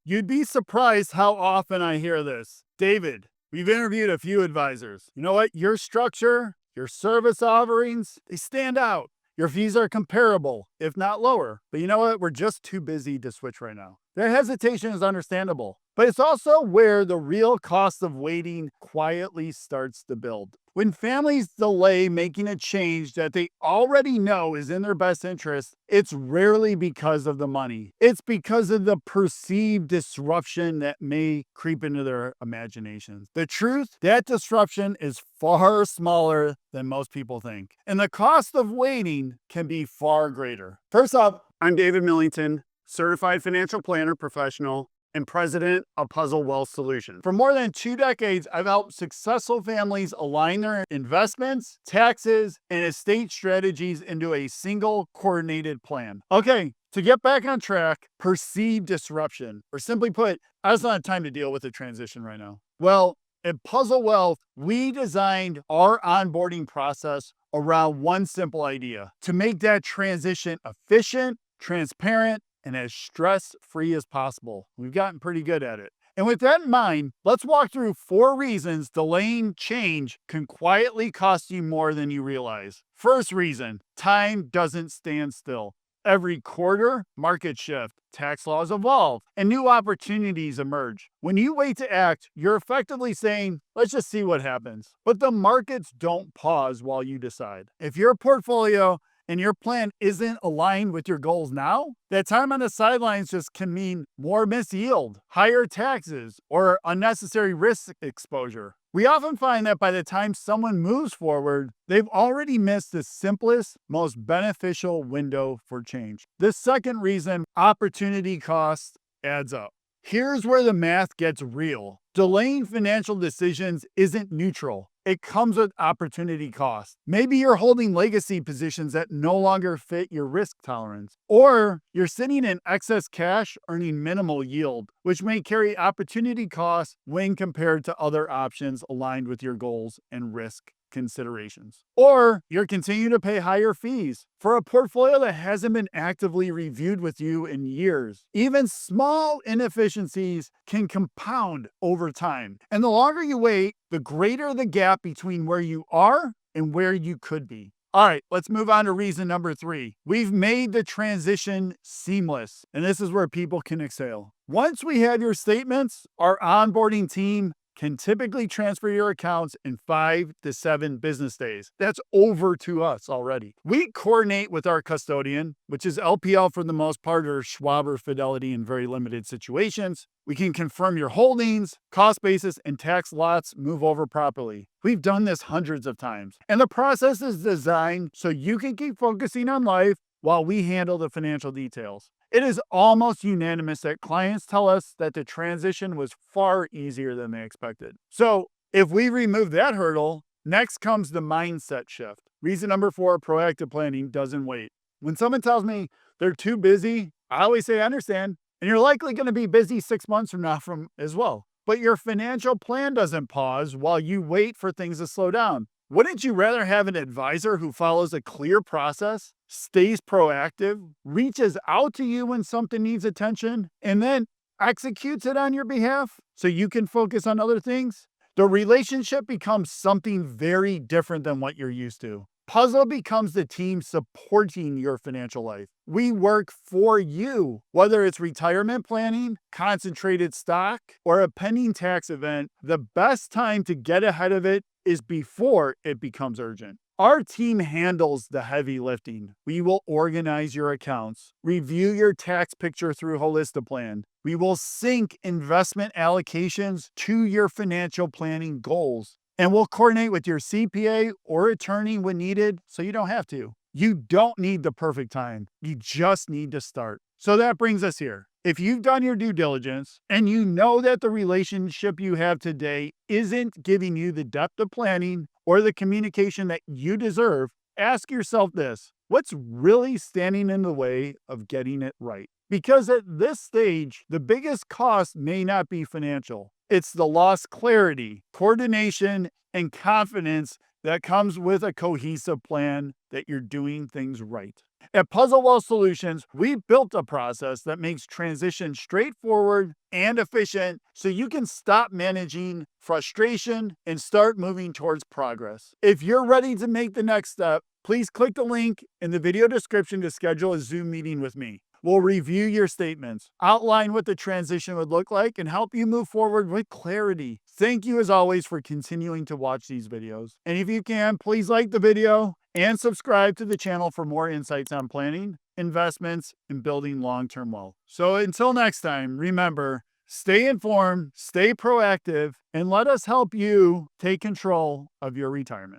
You'd be surprised how often I hear this. David, we've interviewed a few advisors. You know what? Your structure, your service offerings, they stand out. Your fees are comparable, if not lower. But you know what? We're just too busy to switch right now. Their hesitation is understandable, but it's also where the real cost of waiting quietly starts to build. When families delay making a change that they already know is in their best interest, it's rarely because of the money. It's because of the perceived disruption that may creep into their imaginations. The truth, that disruption is far smaller than most people think. And the cost of waiting can be far greater. First off, I'm David Millington, certified financial planner professional and president of Puzzle Wealth Solutions. For more than 2 decades, I've helped successful families align their investments, taxes, and estate strategies into a single coordinated plan. Okay, to get back on track, perceived disruption, or simply put, I just don't have time to deal with the transition right now. Well, at Puzzle Wealth, we designed our onboarding process around one simple idea: to make that transition efficient, transparent, and as stress-free as possible. We've gotten pretty good at it. And with that in mind, let's walk through 4 reasons delaying change can quietly cost you more than you realize. First reason, time doesn't stand still. Every quarter, market shift, tax laws evolve, and new opportunities emerge. When you wait to act, you're effectively saying, let's just see what happens. But the markets don't pause while you decide. If your portfolio and your plan isn't aligned with your goals now, that time on the sidelines just can mean more missed yield, higher taxes, or unnecessary risk exposure. We often find that by the time someone moves forward, they've already missed the simplest, most beneficial window for change. The second reason, opportunity cost, adds up. Here's where the math gets real. Delaying financial decisions isn't neutral. It comes with opportunity cost. Maybe you're holding legacy positions that no longer fit your risk tolerance, or you're sitting in excess cash earning minimal yield, which may carry opportunity costs when compared to other options aligned with your goals and risk considerations. Or you're continuing to pay higher fees for a portfolio that hasn't been actively reviewed with you in years. Even small inefficiencies can compound over time. And the longer you wait, the greater the gap between where you are and where you could be. All right, let's move on to reason number 3. We've made the transition seamless, and this is where people can exhale. Once we have your statements, our onboarding team can typically transfer your accounts in 5 to 7 business days. That's over to us already. We coordinate with our custodian, which is LPL for the most part, or Schwab or Fidelity in very limited situations. We can confirm your holdings, cost basis, and tax lots move over properly. We've done this hundreds of times. And the process is designed so you can keep focusing on life while we handle the financial details. It is almost unanimous that clients tell us that the transition was far easier than they expected. So if we remove that hurdle, next comes the mindset shift. Reason number 4, proactive planning doesn't wait. When someone tells me they're too busy, I always say, I understand. And you're likely going to be busy 6 months from now as well. But your financial plan doesn't pause while you wait for things to slow down. Wouldn't you rather have an advisor who follows a clear process, stays proactive, reaches out to you when something needs attention, and then executes it on your behalf so you can focus on other things? The relationship becomes something very different than what you're used to. Puzzle becomes the team supporting your financial life. We work for you. Whether it's retirement planning, concentrated stock, or a pending tax event, the best time to get ahead of it is before it becomes urgent. Our team handles the heavy lifting. We will organize your accounts, review your tax picture through Holistiplan. We will sync investment allocations to your financial planning goals. And we'll coordinate with your CPA or attorney when needed so you don't have to. You don't need the perfect time. You just need to start. So that brings us here. If you've done your due diligence and you know that the relationship you have today isn't giving you the depth of planning or the communication that you deserve, ask yourself this: what's really standing in the way of getting it right? Because at this stage, the biggest cost may not be financial. It's the lost clarity, coordination, and confidence that comes with a cohesive plan that you're doing things right. At Puzzle Wealth Solutions, we built a process that makes transition straightforward and efficient so you can stop managing frustration and start moving towards progress. If you're ready to make the next step, please click the link in the video description to schedule a Zoom meeting with me. We'll review your statements, outline what the transition would look like, and help you move forward with clarity. Thank you as always for continuing to watch these videos. And if you can, please like the video and subscribe to the channel for more insights on planning, investments, and building long-term wealth. So until next time, remember, stay informed, stay proactive, and let us help you take control of your retirement.